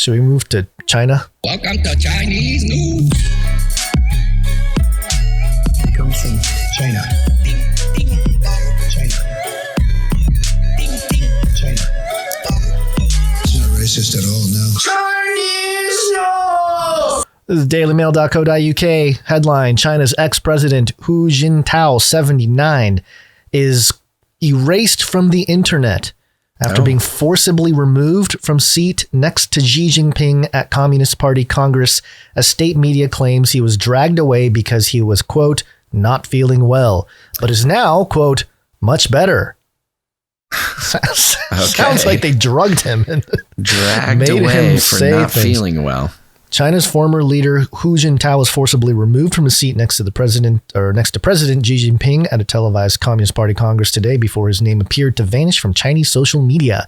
Should we move to China? Welcome to Chinese news. Comes from China. China. China. It's not racist at all, no. This is dailymail.co.uk. Headline: China's ex-president Hu Jintao, 79, is erased from the internet after being forcibly removed from seat next to Xi Jinping at Communist Party Congress, as state media claims he was dragged away because he was, quote, not feeling well, but is now, quote, much better. Sounds like they drugged him and dragged away for not feeling well. China's former leader Hu Jintao was forcibly removed from his seat next to President Xi Jinping at a televised Communist Party Congress today before his name appeared to vanish from Chinese social media.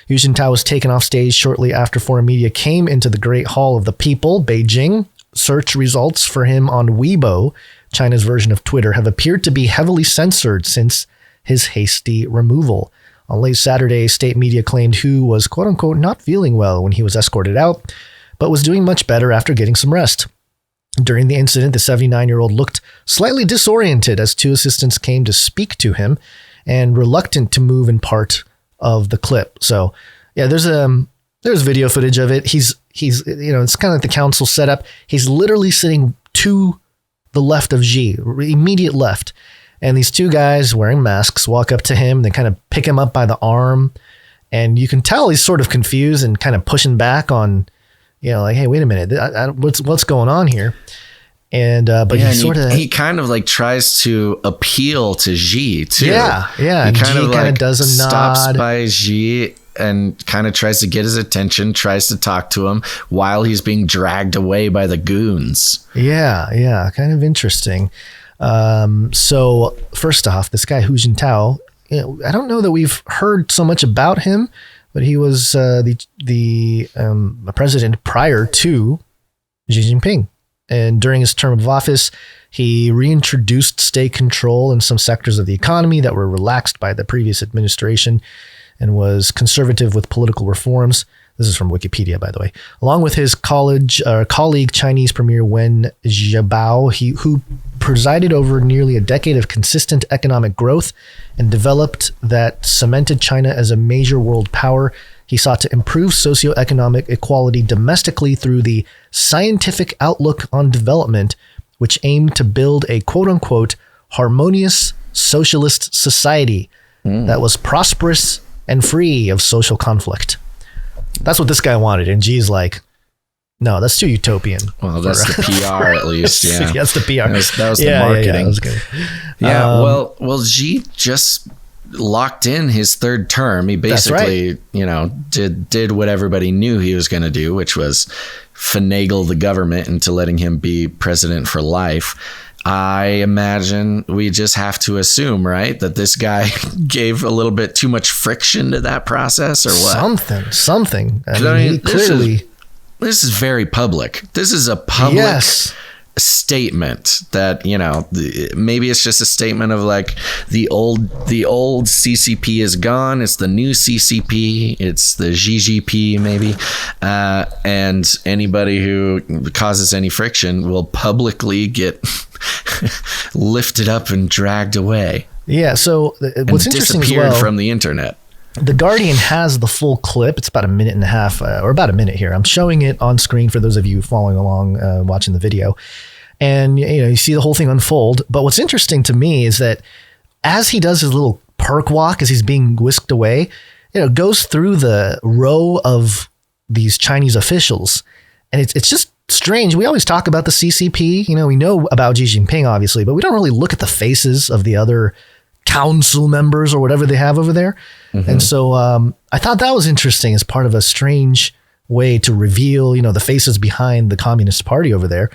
Hu Jintao was taken off stage shortly after foreign media came into the Great Hall of the People, Beijing. Search results for him on Weibo, China's version of Twitter, have appeared to be heavily censored since his hasty removal. On late Saturday, state media claimed Hu was, quote unquote, not feeling well when he was escorted out, but was doing much better after getting some rest. During the incident, the 79-year-old looked slightly disoriented as two assistants came to speak to him and reluctant to move in part of the clip. So, yeah, there's video footage of it. He's it's kind of like the council setup. He's literally sitting to the left of Xi, immediate left. And these two guys wearing masks walk up to him. They kind of pick him up by the arm. And you can tell he's sort of confused and kind of pushing back on, like, hey, wait a minute, what's going on here? And but he kind of like tries to appeal to Xi too. Yeah. He and kind of does a stops nod by Xi and kind of tries to get his attention, tries to talk to him while he's being dragged away by the goons. Yeah, kind of interesting. So first off, this guy Hu Jintao, I don't know that we've heard so much about him, but he was the president prior to Xi Jinping. And during his term of office, he reintroduced state control in some sectors of the economy that were relaxed by the previous administration and was conservative with political reforms. This is from Wikipedia, by the way. Along with his colleague, Chinese Premier Wen Jiabao, who presided over nearly a decade of consistent economic growth and developed that cemented China as a major world power. He sought to improve socioeconomic equality domestically through the Scientific Outlook on Development, which aimed to build a quote-unquote harmonious socialist society that was prosperous and free of social conflict. That's what this guy wanted. And Xi's like, no, that's too utopian. Well, that's the PR at least. Yeah, that's the PR. That was the marketing. That was good. Well, Xi just locked in his third term. He basically, did what everybody knew he was going to do, which was finagle the government into letting him be president for life. I imagine we just have to assume, right, that this guy gave a little bit too much friction to that process, or what? Something. I mean, this is very public. This is a public statement that, maybe it's just a statement of like the old CCP is gone. It's the new CCP. It's the GGP maybe. And anybody who causes any friction will publicly get lifted up and dragged away. Yeah. So what's interesting as well, from the internet. The Guardian has the full clip. It's about a minute and a half, or about a minute here. I'm showing it on screen for those of you following along, watching the video. And, you see the whole thing unfold. But what's interesting to me is that as he does his little perk walk, as he's being whisked away, goes through the row of these Chinese officials. And it's just strange. We always talk about the CCP. We know about Xi Jinping, obviously, but we don't really look at the faces of the other council members or whatever they have over there. Mm-hmm. And so I thought that was interesting as part of a strange way to reveal, the faces behind the Communist Party over there,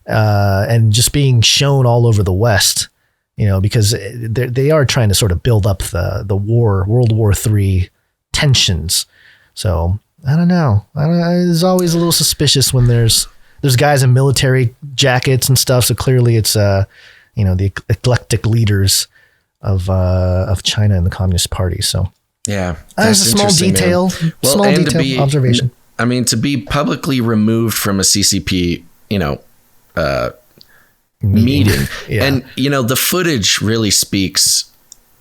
and just being shown all over the West, because they are trying to sort of build up the World War III tensions. So I don't know. It's always a little suspicious when there's guys in military jackets and stuff. So clearly it's the eclectic leaders of China and the Communist Party. So yeah, that's a small detail, observation. I mean, to be publicly removed from a CCP, meeting. Yeah. And, the footage really speaks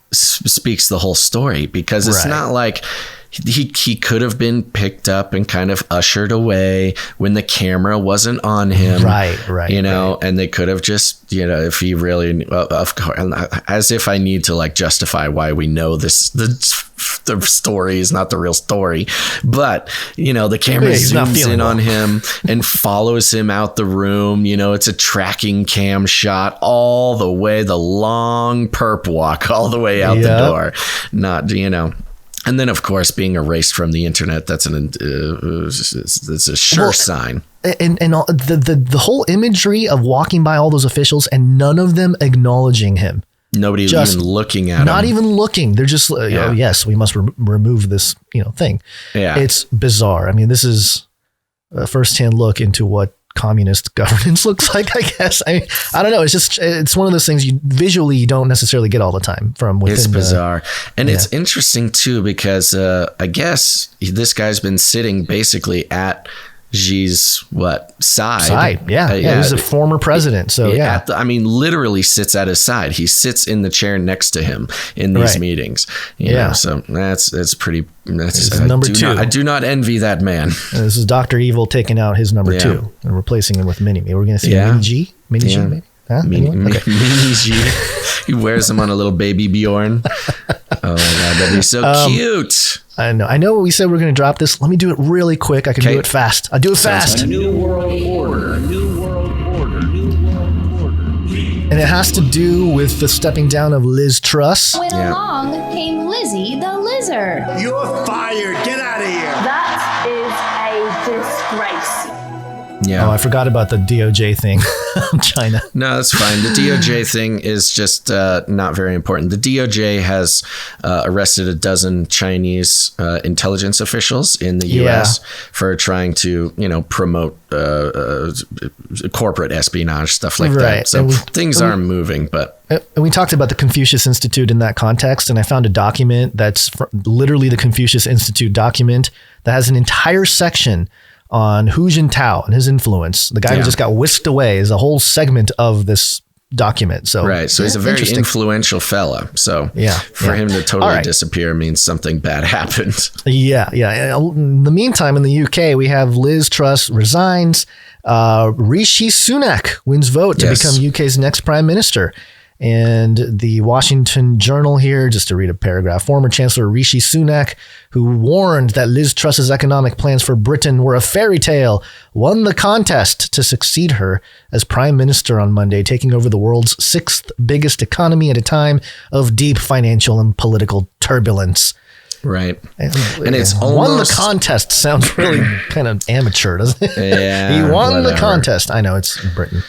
the whole story, because it's not like he could have been picked up and kind of ushered away when the camera wasn't on him. Right. And they could have just, if he really, of course, as if I need to like justify why we know this, the story is not the real story, but the camera zooms in on him and follows him out the room. It's a tracking cam shot all the way, the long perp walk all the way out the door, not, and then, of course, being erased from the internet, that's it's a sure sign. And all, the whole imagery of walking by all those officials and none of them acknowledging him. Nobody even looking at him. Not even looking. They're just, oh, yes, we must remove this thing. Yeah. It's bizarre. I mean, this is a firsthand look into what communist governance looks like, I guess. I don't know. It's one of those things you visually don't necessarily get all the time from within. It's bizarre. And it's interesting too, because I guess this guy's been sitting basically at Xi's side. Yeah. He's a former president. So literally sits at his side. He sits in the chair next to him in these meetings. So that's pretty. That's number two. I do not envy that man. This is Dr. Evil taking out his number two and replacing him with Mini-Me. We're going to see Mini G, maybe. Huh? Mini G. He wears them on a little baby Bjorn. Oh my God, that'd be so cute. I know we said we're going to drop this. Let me do it really quick. I can do it fast. I do it fast. A new world order. And it has to do with the stepping down of Liz Truss. When along came Lizzie the lizard. You're fired. Get out of here. That is a disgrace. Yeah. Oh, I forgot about the DOJ thing. China. No, that's fine. The DOJ thing is just not very important. The DOJ has arrested a dozen Chinese intelligence officials in the U.S. for trying to, promote corporate espionage, stuff like that. So things are moving, but. And we talked about the Confucius Institute in that context, and I found a document that's literally the Confucius Institute document that has an entire section on Hu Jintao and his influence. The guy who just got whisked away is a whole segment of this document. So so he's a very influential fella. So for him to totally disappear means something bad happened. Yeah. In the meantime, in the UK, we have Liz Truss resigns. Rishi Sunak wins vote to become UK's next prime minister. And the Washington Journal here, just to read a paragraph, former Chancellor Rishi Sunak, who warned that Liz Truss's economic plans for Britain were a fairy tale, won the contest to succeed her as prime minister on Monday, taking over the world's sixth biggest economy at a time of deep financial and political turbulence. Right. And it's almost... Won the contest sounds really kind of amateur, doesn't it? Yeah. He won the contest. I know, it's Britain.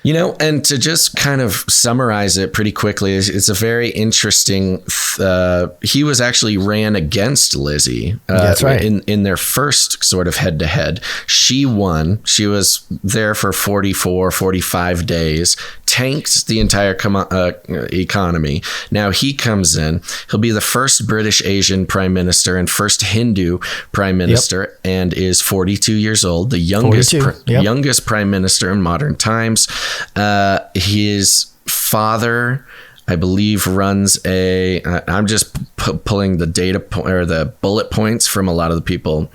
And to just kind of summarize it pretty quickly, it's a very interesting. He was actually ran against Lizzie. That's right. In their first sort of head to head. She won. She was there for 45 days, tanked the entire economy. Now he comes in. He'll be the first British Asian prime minister and first Hindu prime minister, and is 42 years old, the youngest prime minister in modern times. His father, I believe, runs I'm just pulling the data or the bullet points from a lot of the people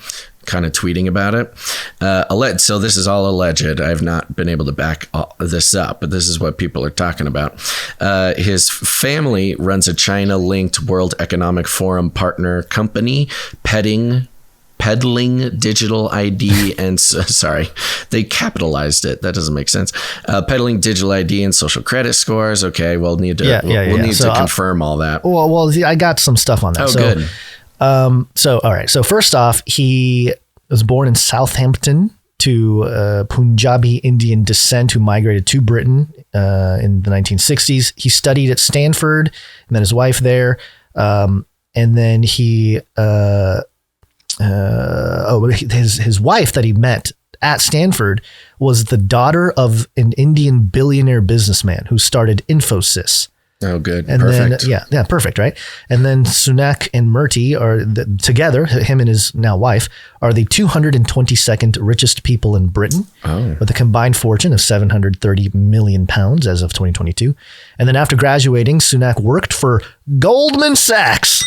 kind of tweeting about it. So this is all alleged. I've not been able to back this up, but this is what people are talking about. His family runs a China-linked World Economic Forum partner company, peddling digital ID and they capitalized it. That doesn't make sense. Peddling digital ID and social credit scores. Okay, we'll need to confirm all that. Well, I got some stuff on that. Good. All right. So first off, he was born in Southampton to Punjabi Indian descent who migrated to Britain in the 1960s. He studied at Stanford, and then his wife there, and then he. His wife that he met at Stanford was the daughter of an Indian billionaire businessman who started Infosys. Oh, good. And Perfect. then, perfect, right? And then Sunak and Murty are together, him and his now wife, are the 222nd richest people in Britain with a combined fortune of £730 million as of 2022. And then after graduating, Sunak worked for Goldman Sachs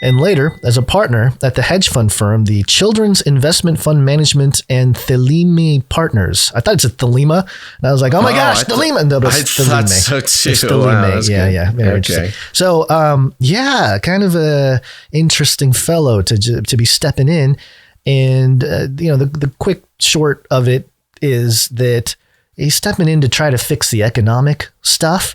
and later as a partner at the hedge fund firm, the Children's Investment Fund Management and Thelema Partners. I thought it's a Thelema, and I was like, oh my gosh, Thelema. No, I thought so too. It's Thelema. Wow, yeah. Very interesting. So, kind of a interesting fellow to be stepping in. And, the quick short of it is that he's stepping in to try to fix the economic stuff.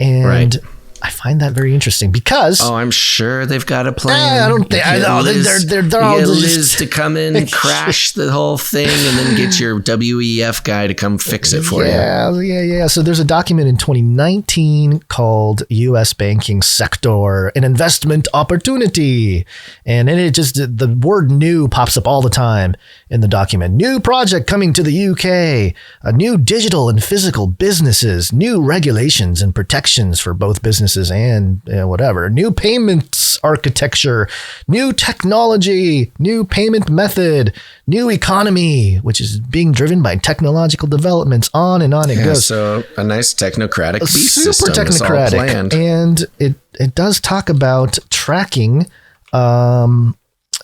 And I find that very interesting because I'm sure they've got a plan. I don't think I know they're all Liz to come in and crash the whole thing, and then get your WEF guy to come fix it for you. Yeah. So there's a document in 2019 called U.S. Banking Sector: An Investment Opportunity, and in it just the word "new" pops up all the time in the document. New project coming to the UK, new digital and physical businesses, new regulations and protections for both businesses and whatever, new payments architecture, new technology, new payment method, new economy, which is being driven by technological developments, on and on it goes. So a nice technocratic beast super system. Technocratic. And it does talk about tracking. What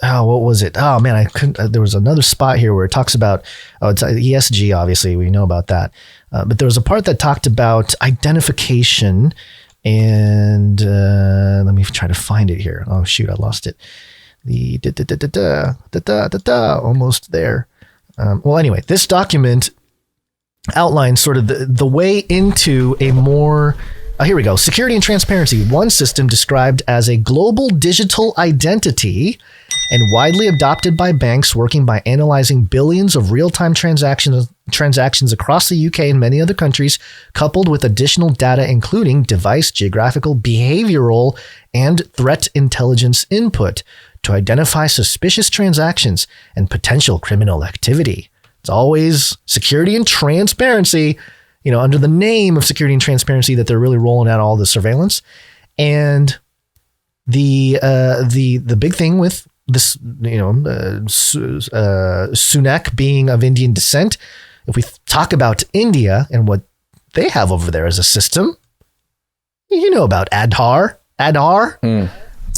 was it? Oh man, I couldn't. There was another spot here where it talks about it's ESG. Obviously, we know about that. But there was a part that talked about identification. And let me try to find it here. Oh shoot, I lost it. Almost there. Well, anyway, this document outlines sort of the way into a more. Here we go. Security and transparency. One system described as a global digital identity and widely adopted by banks working by analyzing billions of real-time transactions across the UK and many other countries, coupled with additional data including device, geographical, behavioral, and threat intelligence input to identify suspicious transactions and potential criminal activity. It's always security and transparency, under the name of security and transparency, that they're really rolling out all the surveillance. And the big thing with this, Sunak being of Indian descent, if we talk about India and what they have over there as a system, about Aadhaar.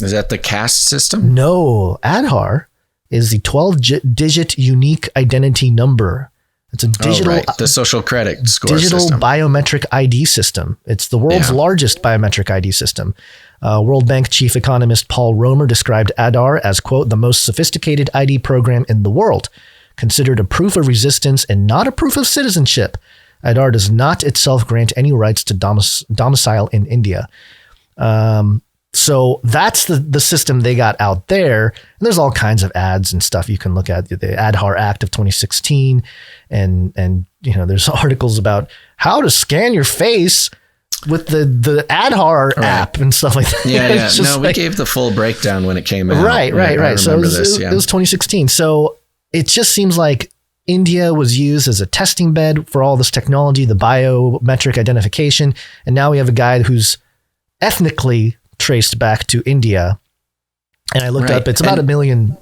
Is that the caste system? No, Aadhaar is the 12-digit unique identity number. It's a digital, the social credit score digital system. biometric ID system. It's the world's largest biometric ID system. World Bank chief economist Paul Romer described Aadhaar as, quote, the most sophisticated ID program in the world, considered a proof of resistance and not a proof of citizenship. Aadhaar does not itself grant any rights to domicile in India. So that's the system they got out there. And there's all kinds of ads and stuff you can look at. The Aadhaar Act of 2016. And there's articles about how to scan your face with the Aadhaar app and stuff like that. Yeah. No, we gave the full breakdown when it came out. Right. So it was 2016. So it just seems like India was used as a testing bed for all this technology, the biometric identification. And now we have a guy who's ethnically traced back to India. And I looked up, it's about a million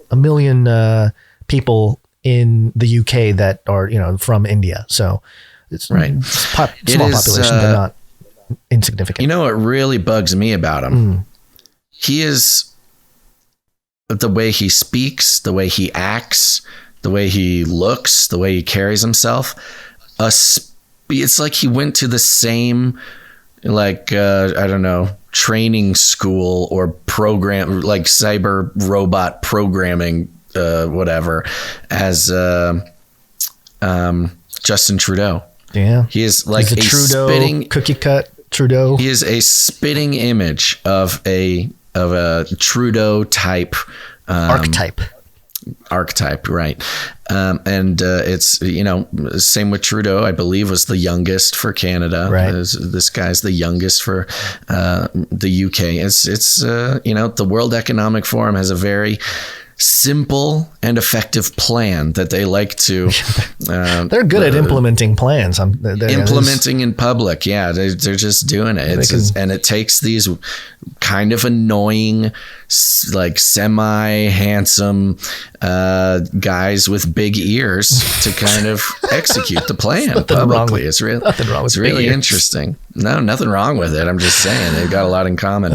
people in the UK that are, from India. So it's small population, but not insignificant. You know what really bugs me about him? He is, the way he speaks, the way he acts, the way he looks, the way he carries himself. It's like he went to the same, training school or program, like cyber robot programming, whatever, as Justin Trudeau. Yeah, he is like a Trudeau, spitting cookie cut Trudeau. He is a spitting image of a Trudeau type archetype, right? And it's same with Trudeau. I believe was the youngest for Canada. Right. This guy's the youngest for the UK. It's the World Economic Forum has a very simple and effective plan that they like to. They're good at implementing plans. Implementing in public. Yeah, they're just doing it. And it takes these kind of annoying, like semi-handsome guys with big ears to kind of execute the plan publicly. It's really interesting. No, nothing wrong with it. I'm just saying they've got a lot in common.